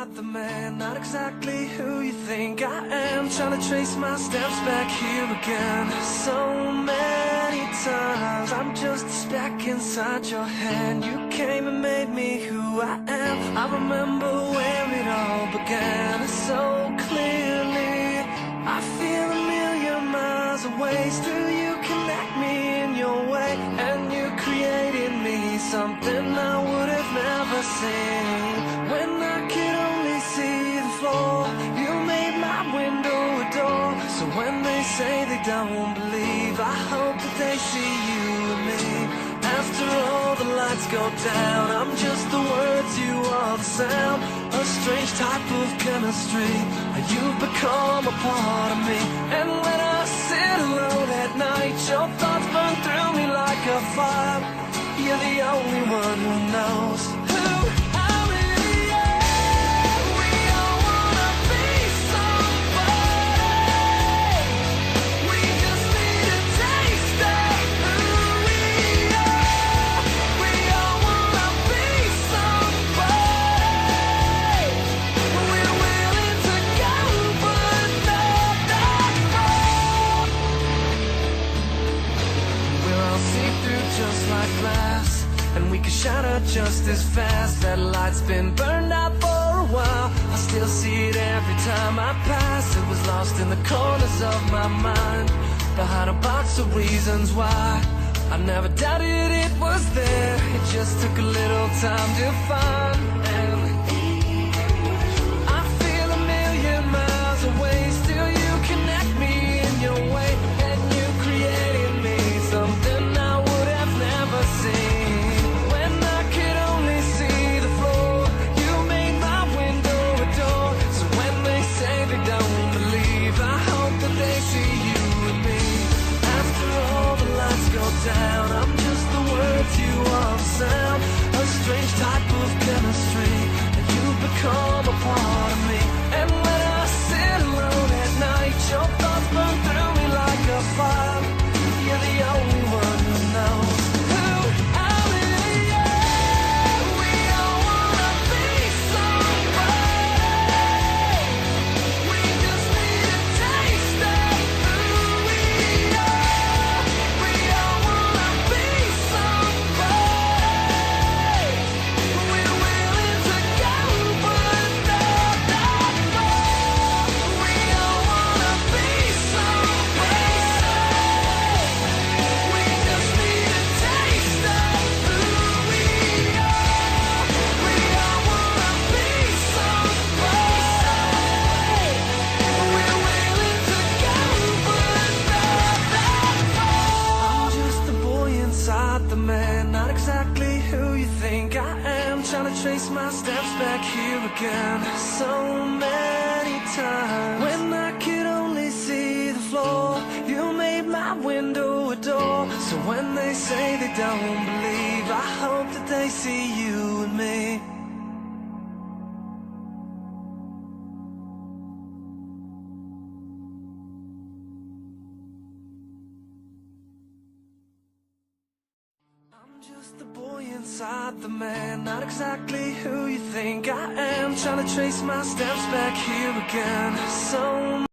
inside the man, not exactly who you think I am. Trying to trace my steps back here again. So many times I'm just a speck inside your hand. You came and made me who I am. I remember where it all began so clearly. I feel a million miles away. Still you connect me in your way, and you created me something I would have never seen. When I could only see the floor, you made my window a door. So when they say they don't believe, I hope that they see you and me. After all the lights go down, I'm just the words, you are the sound. A strange type of chemistry, you've become a part of me. And when I sit alone at night, your thoughts burn through me like a fire. You're the only one who knows who I really am. We all wanna be somebody. We just need a taste of who we are. We all wanna be somebody. We're willing to go, but not that far. We're all see-through just like glass, and we can shatter just as fast. That light's been burned out for a while. I still see it every time I pass. It was lost in the corners of my mind, behind a box of reasons why. I never doubted it was there. It just took a little time to find. And I feel a million miles away. Still you connect me in your way, and you created me something I would have never seen. When I could only see the floor, you made my window a door. So when they say they don't believe, I hope that they see you and me. After all the lights go down, I'm just the words, you are the sound. A strange type of chemistry, and you've become a part of me. And when I sit alone at night, your thoughts burn through me like a fire. You're the only one who knows who I really am. We all wanna be somebody. We just need a taste of who we are. We all wanna be somebody. We're willing to go, but not that far. We all wanna be somebody. We just need a taste of who we are. We all wanna be somebody. We're willing to go, but not that far. I'm just a boy inside the man, not exactly who you think I am. Trying to trace my steps back here again so many times. When I could only see the floor, you made my window a door. So when they say they don't believe, I hope that they see you and me. I'm just the boy inside the man, not exactly who you think I am. Trying to trace my steps back here again so